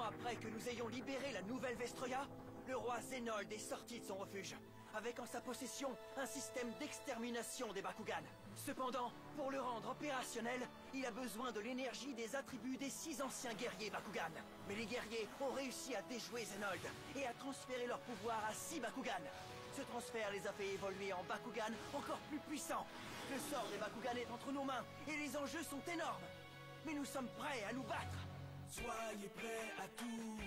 après que nous ayons libéré la nouvelle Vestroia, le roi Zénold est sorti de son refuge, avec en sa possession un système d'extermination des Bakugan. Cependant, pour le rendre opérationnel, il a besoin de l'énergie des attributs des 6 anciens guerriers Bakugan. Mais les guerriers ont réussi à déjouer Zénold et à transférer leur pouvoir à 6 Bakugan. Ce transfert les a fait évoluer en Bakugan encore plus puissants. Le sort des Bakugan est entre nos mains et les enjeux sont énormes. Mais nous sommes prêts à nous battre. Soyez prêts à tout.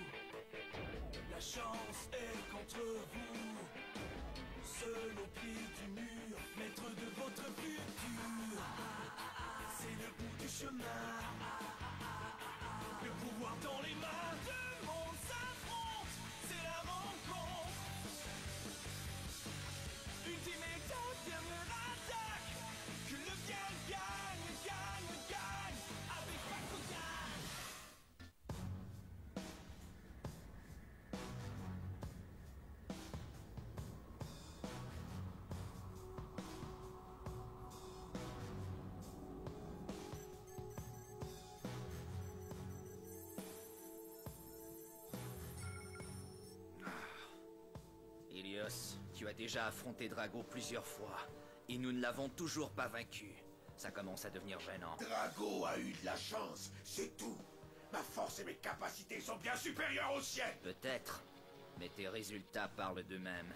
La chance est contre vous. Seul au pied du mur, maître de votre futur. C'est le bout du chemin. Le pouvoir dans les mains. Deux mondes s'affrontent. C'est la rencontre. Ultimate dernière attaque. Que le bien gagne, gagne, gagne. Avec Bakugan. Ilios, tu as déjà affronté Drago plusieurs fois, et nous ne l'avons toujours pas vaincu. Ça commence à devenir gênant. Drago a eu de la chance, c'est tout. Ma force et mes capacités sont bien supérieures aux siennes. Peut-être, mais tes résultats parlent d'eux-mêmes.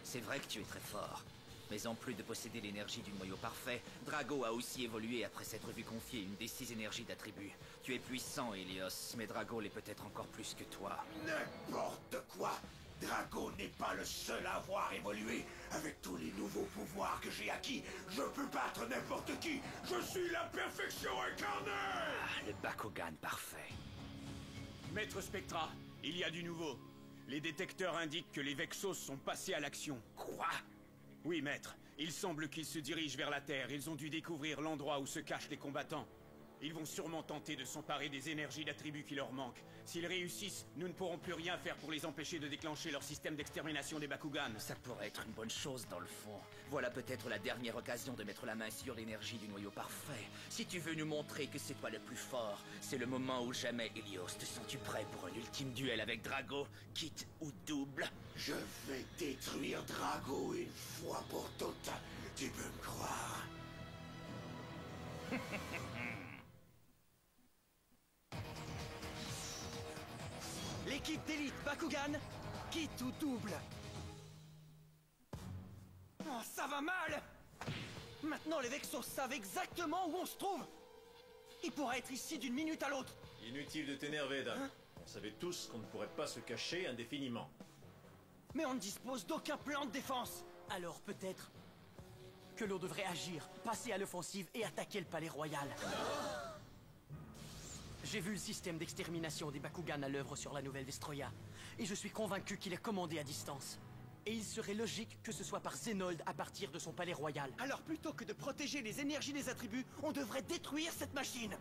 C'est vrai que tu es très fort, mais en plus de posséder l'énergie du noyau parfait, Drago a aussi évolué après s'être vu confier une des 6 énergies d'attribut. Tu es puissant, Ilios, mais Drago l'est peut-être encore plus que toi. N'importe quoi. Drago n'est pas le seul à avoir évolué. Avec tous les nouveaux pouvoirs que j'ai acquis, je peux battre n'importe qui. Je suis la perfection incarnée. Ah, le Bakugan parfait. Maître Spectra, il y a du nouveau. Les détecteurs indiquent que les Vexos sont passés à l'action. Quoi? Oui, maître. Il semble qu'ils se dirigent vers la Terre. Ils ont dû découvrir l'endroit où se cachent les combattants. Ils vont sûrement tenter de s'emparer des énergies d'attributs qui leur manquent. S'ils réussissent, nous ne pourrons plus rien faire pour les empêcher de déclencher leur système d'extermination des Bakugan. Ça pourrait être une bonne chose dans le fond. Voilà peut-être la dernière occasion de mettre la main sur l'énergie du noyau parfait. Si tu veux nous montrer que c'est toi le plus fort, c'est le moment ou jamais, Ilios. Te sens-tu prêt pour un ultime duel avec Drago, quitte ou double? Je vais détruire Drago une fois pour toutes. Tu peux me croire. L'équipe d'élite Bakugan, quitte ou double. Oh, ça va mal. Maintenant les Vexos savent exactement où on se trouve. Ils pourraient être ici d'une minute à l'autre. Inutile de t'énerver, Dan. Hein? On savait tous qu'on ne pourrait pas se cacher indéfiniment. Mais on ne dispose d'aucun plan de défense. Alors peut-être que l'on devrait agir, passer à l'offensive et attaquer le palais royal. J'ai vu le système d'extermination des Bakugan à l'œuvre sur la nouvelle Vestroia, et je suis convaincu qu'il est commandé à distance. Et il serait logique que ce soit par Zénold à partir de son palais royal. Alors plutôt que de protéger les énergies des attributs, on devrait détruire cette machine.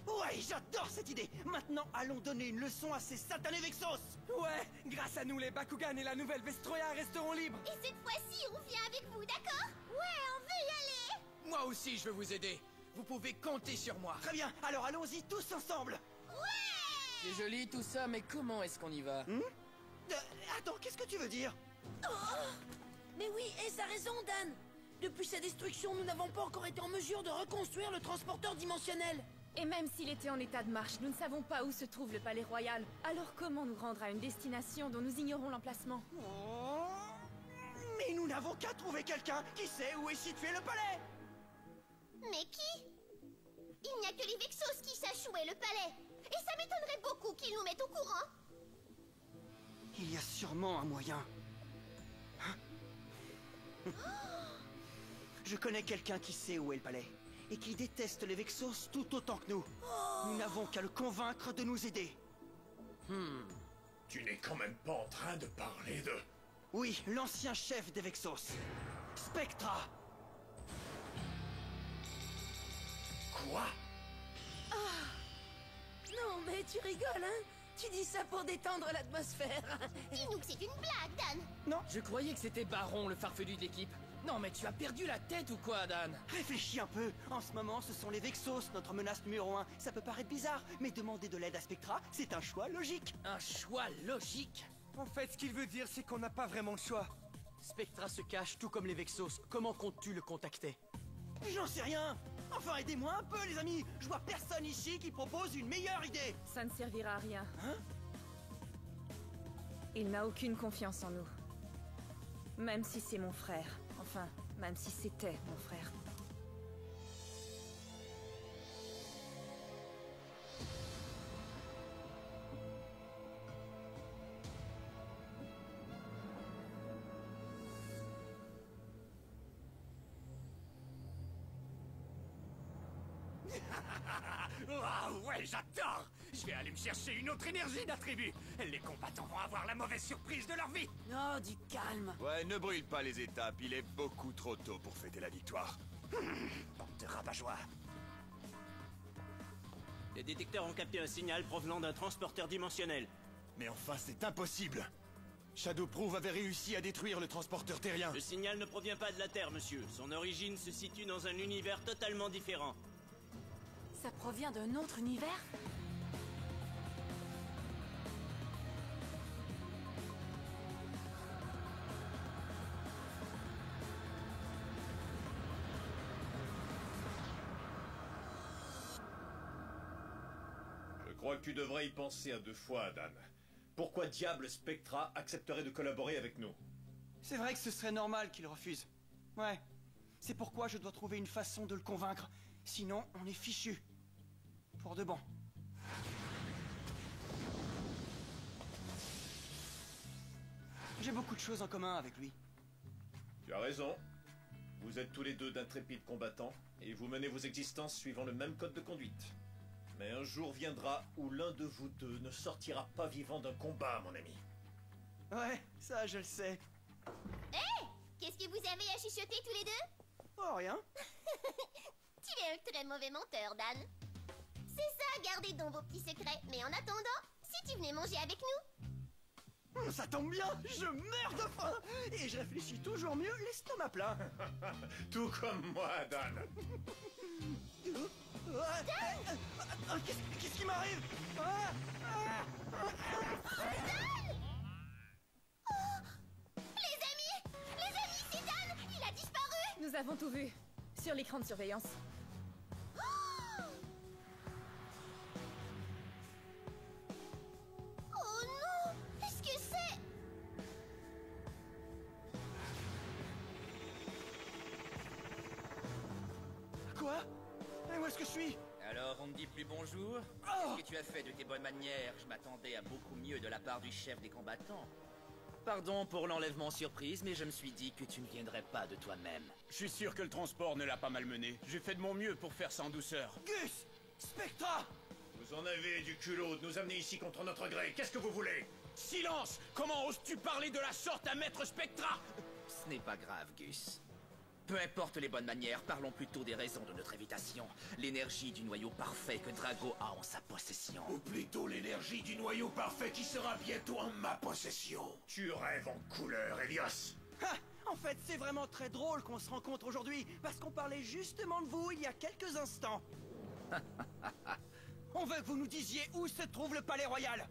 Ouais, j'adore cette idée. Maintenant, allons donner une leçon à ces satanés Vexos. Ouais, grâce à nous, les Bakugan et la nouvelle Vestroia resteront libres. Et cette fois-ci, on vient avec vous, d'accord? Ouais, on veut y aller. Moi aussi, je veux vous aider. Vous pouvez compter sur moi. Très bien, alors allons-y tous ensemble. Ouais. C'est joli tout ça, mais comment est-ce qu'on y va? Attends, qu'est-ce que tu veux dire? Mais oui, Ace a raison, Dan. Depuis sa destruction, nous n'avons pas encore été en mesure de reconstruire le transporteur dimensionnel. Et même s'il était en état de marche, nous ne savons pas où se trouve le palais royal. Alors comment nous rendre à une destination dont nous ignorons l'emplacement? Mais nous n'avons qu'à trouver quelqu'un qui sait où est situé le palais. Mais qui? Il n'y a que les Vexos qui sachent où est le palais. Et ça m'étonnerait beaucoup qu'ils nous mettent au courant. Il y a sûrement un moyen. Je connais quelqu'un qui sait où est le palais. Et qui déteste les Vexos tout autant que nous. Nous n'avons qu'à le convaincre de nous aider. Tu n'es quand même pas en train de parler de... Oui, l'ancien chef des Vexos. Spectra. Quoi? Non, mais tu rigoles, hein? Tu dis ça pour détendre l'atmosphère. Dis-nous que c'est une blague, Dan. Je croyais que c'était Baron, le farfelu de l'équipe. Non mais tu as perdu la tête ou quoi, Dan? Réfléchis un peu. En ce moment, ce sont les Vexos, notre menace numéro 1. Ça peut paraître bizarre, mais demander de l'aide à Spectra, c'est un choix logique. Un choix logique? En fait, ce qu'il veut dire, c'est qu'on n'a pas vraiment le choix. Spectra se cache, tout comme les Vexos. Comment comptes-tu le contacter? J'en sais rien. Enfin, aidez-moi un peu, les amis. Je vois personne ici qui propose une meilleure idée. Ça ne servira à rien. Hein? Il n'a aucune confiance en nous. Même si c'est mon frère. Enfin, même si c'était mon frère. Ah ouais, j'adore! Je vais aller me chercher une autre énergie d'attribut. Les combattants vont avoir la mauvaise surprise de leur vie. Oh, du calme. Ouais, ne brûle pas les étapes, il est beaucoup trop tôt pour fêter la victoire. Bande de rabat-joie. Les détecteurs ont capté un signal provenant d'un transporteur dimensionnel. Mais enfin, c'est impossible! Shadowproof avait réussi à détruire le transporteur terrien. Le signal ne provient pas de la Terre, monsieur. Son origine se situe dans un univers totalement différent. Ça provient d'un autre univers? Je crois que tu devrais y penser à deux fois, Dan. Pourquoi diable Spectra accepterait de collaborer avec nous? C'est vrai que ce serait normal qu'il refuse. Ouais. C'est pourquoi je dois trouver une façon de le convaincre. Sinon, on est fichu. Pour de bon. J'ai beaucoup de choses en commun avec lui. Tu as raison. Vous êtes tous les deux d'intrépides combattants, et vous menez vos existences suivant le même code de conduite. Mais un jour viendra où l'un de vous deux ne sortira pas vivant d'un combat, mon ami. Ouais, ça je le sais. Hé! Qu'est-ce que vous avez à chuchoter tous les deux? Oh, rien. Tu es un très mauvais menteur, Dan. C'est ça, gardez donc vos petits secrets. Mais en attendant, si tu venais manger avec nous... Ça tombe bien, je meurs de faim. Et je réfléchis toujours mieux l'estomac plein. Tout comme moi, Dan. Qu'est-ce qui m'arrive? Les amis, c'est Dan. Il a disparu. Nous avons tout vu. Sur l'écran de surveillance. Oh non! Qu'est-ce que c'est? Quoi? Et où est-ce que je suis? Alors, on ne dit plus bonjour? Oh! Qu'est-ce que tu as fait de tes bonnes manières? Je m'attendais à beaucoup mieux de la part du chef des combattants. Pardon pour l'enlèvement surprise, mais je me suis dit que tu ne viendrais pas de toi-même. Je suis sûr que le transport ne l'a pas malmené. J'ai fait de mon mieux pour faire ça en douceur. Gus! Spectra! Vous en avez du culot de nous amener ici contre notre gré. Qu'est-ce que vous voulez? Silence! Comment oses-tu parler de la sorte à Maître Spectra? Ce n'est pas grave, Gus. Peu importe les bonnes manières, parlons plutôt des raisons de notre invitation. L'énergie du noyau parfait que Drago a en sa possession. Ou plutôt l'énergie du noyau parfait qui sera bientôt en ma possession. Tu rêves en couleur, Elios. Ha! En fait, c'est vraiment très drôle qu'on se rencontre aujourd'hui, parce qu'on parlait justement de vous il y a quelques instants. On veut que vous nous disiez où se trouve le palais royal.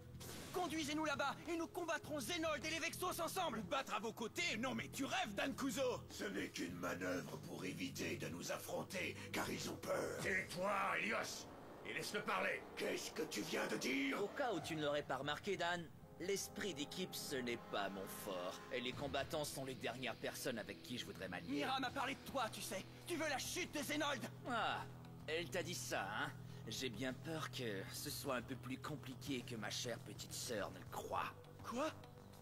Conduisez-nous là-bas et nous combattrons Zenold et les Vexos ensemble. Battre à vos côtés? Non mais tu rêves, Dan Kuzo. Ce n'est qu'une manœuvre pour éviter de nous affronter, car ils ont peur. Tais-toi, Elios, et laisse-le parler. Qu'est-ce que tu viens de dire? Au cas où tu ne l'aurais pas remarqué, Dan, l'esprit d'équipe, ce n'est pas mon fort. Et les combattants sont les dernières personnes avec qui je voudrais m'allier. Mira m'a parlé de toi, tu sais. Tu veux la chute de Zenold? Ah, elle t'a dit ça, hein? J'ai bien peur que ce soit un peu plus compliqué que ma chère petite sœur ne le croit. Quoi?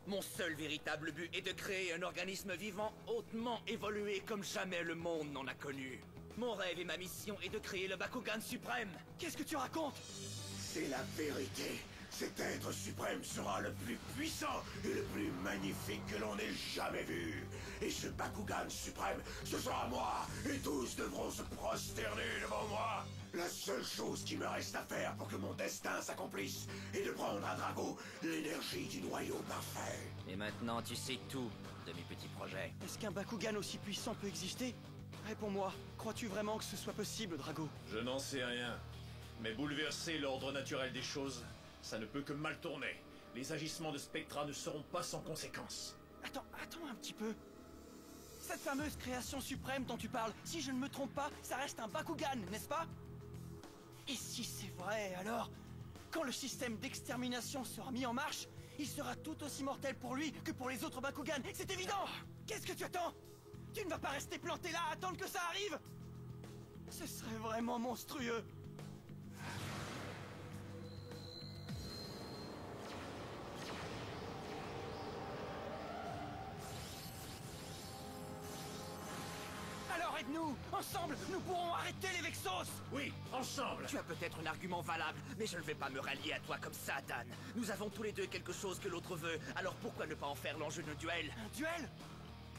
Mon seul véritable but est de créer un organisme vivant hautement évolué comme jamais le monde n'en a connu. Mon rêve et ma mission est de créer le Bakugan suprême. Qu'est-ce que tu racontes? C'est la vérité. Cet être suprême sera le plus puissant et le plus magnifique que l'on ait jamais vu. Et ce Bakugan suprême, ce sera moi, et tous devront se prosterner devant moi. La seule chose qui me reste à faire pour que mon destin s'accomplisse est de prendre à Drago l'énergie du noyau parfait. Et maintenant, tu sais tout de mes petits projets. Est-ce qu'un Bakugan aussi puissant peut exister? Réponds-moi, crois-tu vraiment que ce soit possible, Drago? Je n'en sais rien. Mais bouleverser l'ordre naturel des choses, ça ne peut que mal tourner. Les agissements de Spectra ne seront pas sans conséquences. Attends un petit peu. Cette fameuse création suprême dont tu parles, si je ne me trompe pas, ça reste un Bakugan, n'est-ce pas? Et si c'est vrai, alors, quand le système d'extermination sera mis en marche, il sera tout aussi mortel pour lui que pour les autres Bakugan, c'est évident! Qu'est-ce que tu attends? Tu ne vas pas rester planté là à attendre que ça arrive? Ce serait vraiment monstrueux! Alors aide-nous! Ensemble, nous pourrons arrêter les Vexos! Oui, ensemble! Tu as peut-être un argument valable, mais je ne vais pas me rallier à toi comme ça, Dan. Nous avons tous les deux quelque chose que l'autre veut, alors pourquoi ne pas en faire l'enjeu d'un duel? Un duel?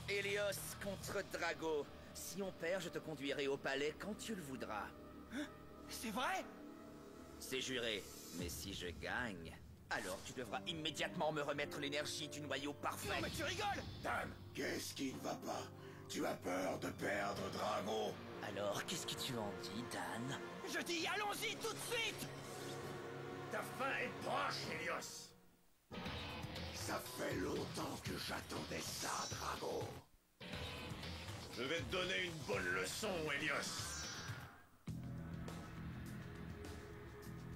Helios contre Drago. Si on perd, je te conduirai au palais quand tu le voudras. Hein? C'est vrai? C'est juré. Mais si je gagne, alors tu devras immédiatement me remettre l'énergie du noyau parfait. Non mais tu rigoles! Dan, qu'est-ce qui ne va pas? Tu as peur de perdre Drago? Alors, qu'est-ce que tu en dis, Dan? Je dis allons-y tout de suite! Ta fin est proche, Helios! Ça fait longtemps que j'attendais ça, Drago. Je vais te donner une bonne leçon, Helios.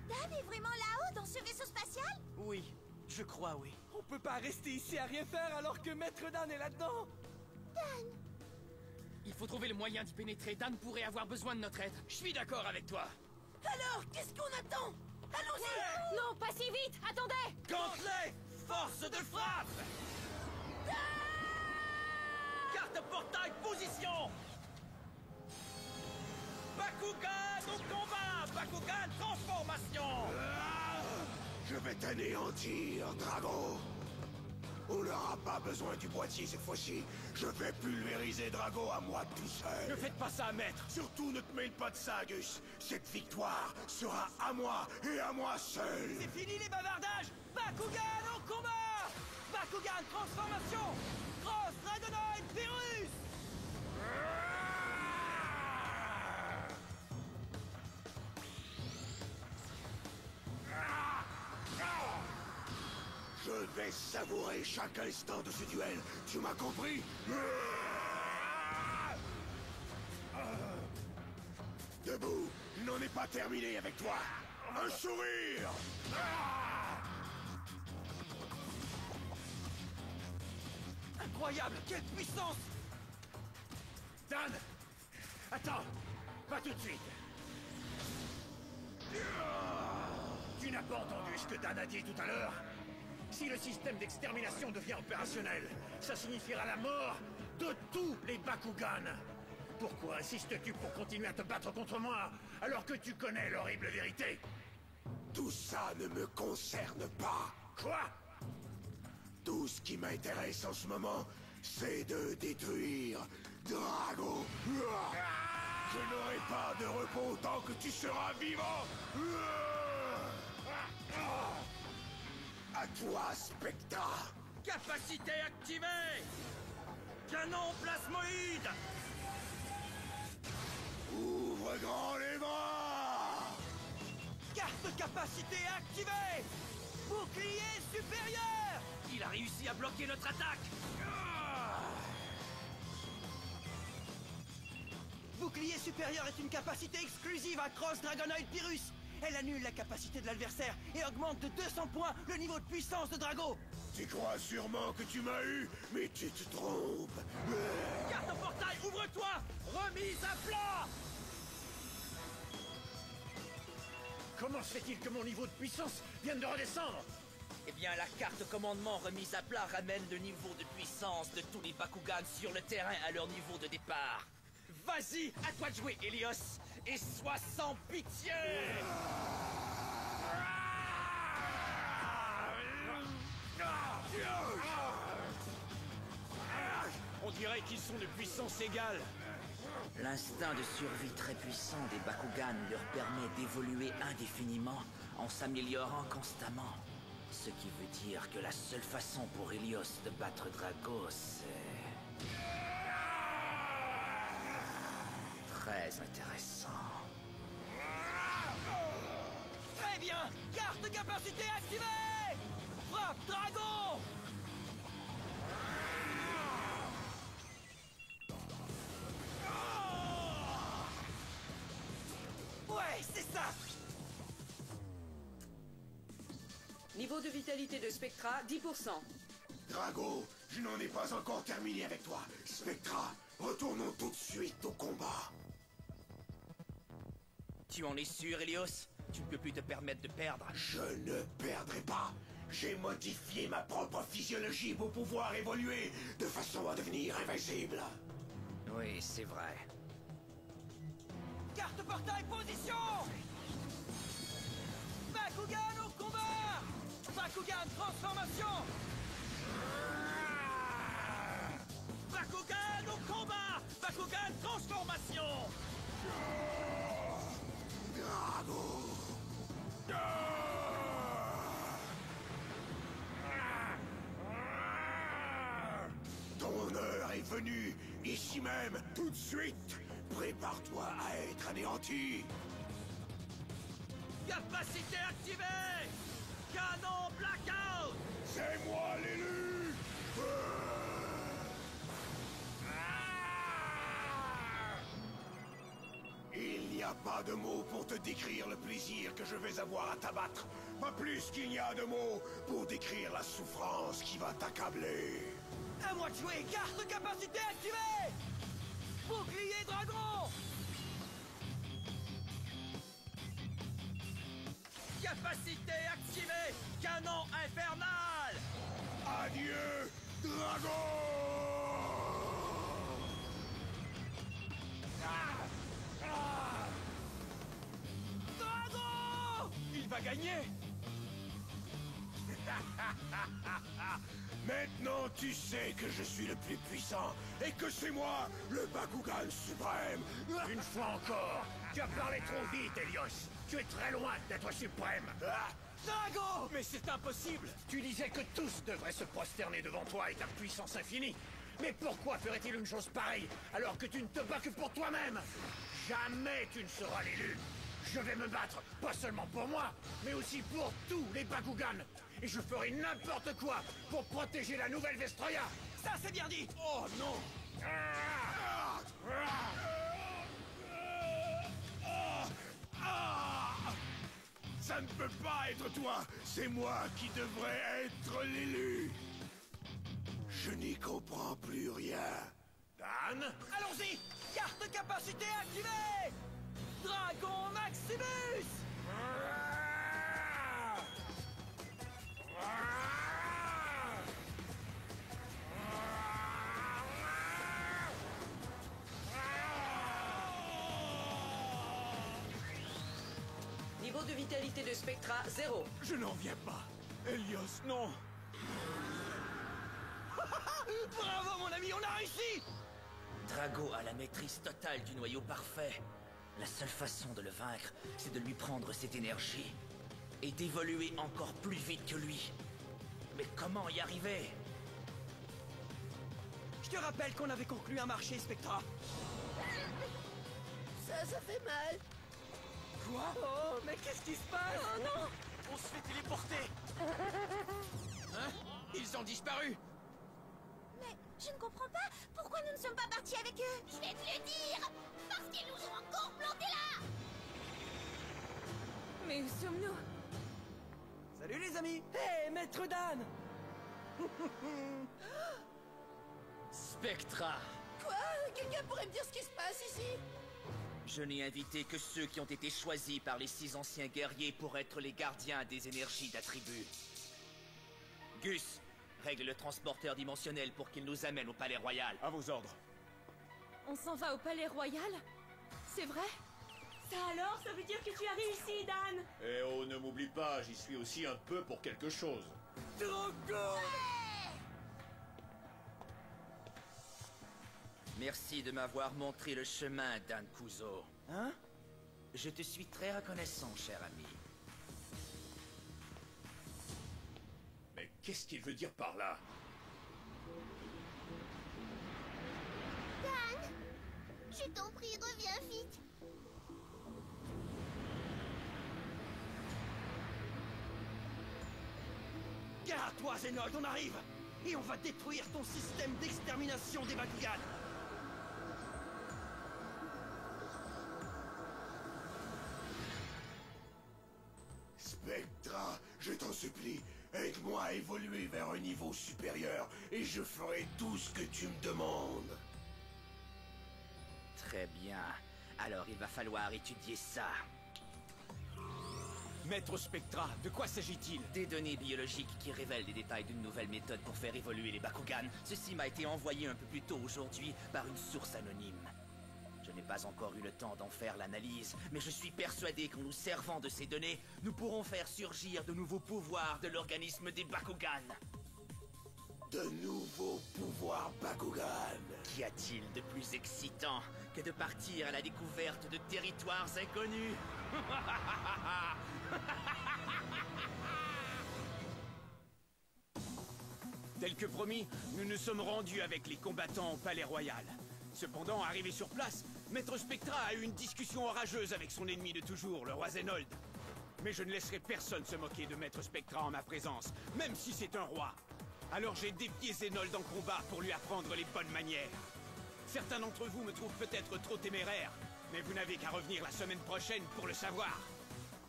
Dan est vraiment là-haut dans ce vaisseau spatial? Oui, je crois oui. On peut pas rester ici à rien faire alors que Maître Dan est là-dedans. Dan! Il faut trouver le moyen d'y pénétrer. Dan pourrait avoir besoin de notre aide. Je suis d'accord avec toi. Alors, qu'est-ce qu'on attend? Allons-y! Non, pas si vite! Attendez! Contre-les! Force de frappe! Carte portail, position! Bakugan au combat! Bakugan transformation! Je vais t'anéantir, Drago. On n'aura pas besoin du boîtier cette fois-ci. Je vais pulvériser Drago à moi tout seul. Ne faites pas ça, maître! Surtout ne te mêle pas de ça, Gus. Cette victoire sera à moi et à moi seul. C'est fini les bavardages! Bakugan au combat! Bakugan transformation! Cross Dragonoid Virus! Je vais savourer chaque instant de ce duel. Tu m'as compris? Debout, n'en est pas terminé avec toi. Un sourire! Incroyable! Quelle puissance! Dan! Attends! Pas tout de suite! Tu n'as pas entendu ce que Dan a dit tout à l'heure? Si le système d'extermination devient opérationnel, ça signifiera la mort de tous les Bakugan. Pourquoi insistes-tu pour continuer à te battre contre moi, alors que tu connais l'horrible vérité? Tout ça ne me concerne pas. Quoi? Tout ce qui m'intéresse en ce moment, c'est de détruire Drago. Je n'aurai pas de repos tant que tu seras vivant. À toi, Spectra. Capacité activée! Canon plasmoïde! Ouvre grand les bras. Carte capacité activée! Bouclier supérieur! Il a réussi à bloquer notre attaque! Bouclier supérieur est une capacité exclusive à Cross Dragonoid Virus. Elle annule la capacité de l'adversaire et augmente de 200 points le niveau de puissance de Drago. Tu crois sûrement que tu m'as eu, mais tu te trompes. Carte portail, ouvre-toi! Remise à plat! Comment se fait-il que mon niveau de puissance vienne de redescendre? Eh bien, la carte commandement remise à plat ramène le niveau de puissance de tous les Bakugan sur le terrain à leur niveau de départ. Vas-y, à toi de jouer, Helios! Et sois sans pitié! dirait qu'ils sont de puissance égale. L'instinct de survie très puissant des Bakugan leur permet d'évoluer indéfiniment en s'améliorant constamment. Ce qui veut dire que la seule façon pour Helios de battre Drago, c'est... très intéressant. Très bien! Carte de capacité activée! Frappe Dragon! Ouais, c'est ça! Niveau de vitalité de Spectra, 10%. Drago, je n'en ai pas encore terminé avec toi. Spectra, retournons tout de suite au combat. Tu en es sûr, Helios? Tu ne peux plus te permettre de perdre. Je ne perdrai pas. J'ai modifié ma propre physiologie pour pouvoir évoluer de façon à devenir invincible. Oui, c'est vrai. Carte portail position! Bakugan au combat! Bakugan transformation! Bakugan au combat! Bakugan transformation! Drago! Ton heure est venue, ici même, tout de suite. Prépare-toi à être anéanti. Capacité activée! Canon blackout! C'est moi l'élu! Il n'y a pas de mots pour te décrire le plaisir que je vais avoir à t'abattre. Pas plus qu'il n'y a de mots pour décrire la souffrance qui va t'accabler. À moi de jouer! Carte de capacité activée! Bouclier dragon! Capacité activée! Canon infernal! Adieu, dragon! Dragon! Il va gagner! Maintenant, tu sais que je suis le plus puissant et que c'est moi, le Bakugan suprême. Une fois encore, tu as parlé trop vite, Helios. Tu es très loin d'être suprême. Drago! Mais c'est impossible! Tu disais que tous devraient se prosterner devant toi et ta puissance infinie. Mais pourquoi ferait-il une chose pareille alors que tu ne te bats que pour toi-même? Jamais tu ne seras l'élu. Je vais me battre, pas seulement pour moi, mais aussi pour tous les Bakugan. Et je ferai n'importe quoi pour protéger la nouvelle Vestroya. Ça, c'est bien dit! Oh non! Ça ne peut pas être toi! C'est moi qui devrais être l'élu! Je n'y comprends plus rien. Dan? Allons-y! Carte de capacité activée! Dragon Maximus! Niveau de vitalité de Spectra, 0. Je n'en viens pas. Helios, non! Bravo, mon ami, on a réussi! Drago a la maîtrise totale du noyau parfait. La seule façon de le vaincre, c'est de lui prendre cette énergie et d'évoluer encore plus vite que lui. Mais comment y arriver? Je te rappelle qu'on avait conclu un marché, Spectra. Ça fait mal. Quoi? Oh, mais qu'est-ce qui se passe? Oh non! On se fait téléporter! Hein? Ils ont disparu! Mais je ne comprends pas. Pourquoi nous ne sommes pas partis avec eux? Je vais te le dire! Parce qu'ils nous ont encore plantés là! Mais où sommes-nous? Salut les amis! Hé, Maître Dan! Spectra! Quoi? Quelqu'un pourrait me dire ce qui se passe ici? Je n'ai invité que ceux qui ont été choisis par les 6 anciens guerriers pour être les gardiens des énergies d'attributs. Gus, règle le transporteur dimensionnel pour qu'il nous amène au palais royal. À vos ordres. On s'en va au palais royal? C'est vrai? Ça alors, ça veut dire que tu as réussi, Dan! Eh oh, ne m'oublie pas, j'y suis aussi un peu pour quelque chose. Drago! Merci de m'avoir montré le chemin, Dan Kuzo. Hein? Je te suis très reconnaissant, cher ami. Mais qu'est-ce qu'il veut dire par là? Dan, je t'en prie, reviens vite. Garde-toi, Zenold, on arrive! Et on va détruire ton système d'extermination des Bakugan! Spectra, je t'en supplie, aide-moi à évoluer vers un niveau supérieur, et je ferai tout ce que tu me demandes. Très bien. Alors il va falloir étudier ça. Maître Spectra, de quoi s'agit-il? Des données biologiques qui révèlent les détails d'une nouvelle méthode pour faire évoluer les Bakugan. Ceci m'a été envoyé un peu plus tôt aujourd'hui par une source anonyme. Je n'ai pas encore eu le temps d'en faire l'analyse, mais je suis persuadé qu'en nous servant de ces données, nous pourrons faire surgir de nouveaux pouvoirs de l'organisme des Bakugan. De nouveaux pouvoirs Bakugan. Qu'y a-t-il de plus excitant que de partir à la découverte de territoires inconnus? Tel que promis, nous nous sommes rendus avec les combattants au Palais Royal. Cependant, arrivé sur place, Maître Spectra a eu une discussion orageuse avec son ennemi de toujours, le roi Zenold. Mais je ne laisserai personne se moquer de Maître Spectra en ma présence, même si c'est un roi. Alors j'ai défié Zenold en combat pour lui apprendre les bonnes manières. Certains d'entre vous me trouvent peut-être trop téméraire, mais vous n'avez qu'à revenir la semaine prochaine pour le savoir.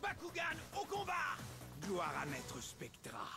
Bakugan au combat! Gloire à Maître Spectra.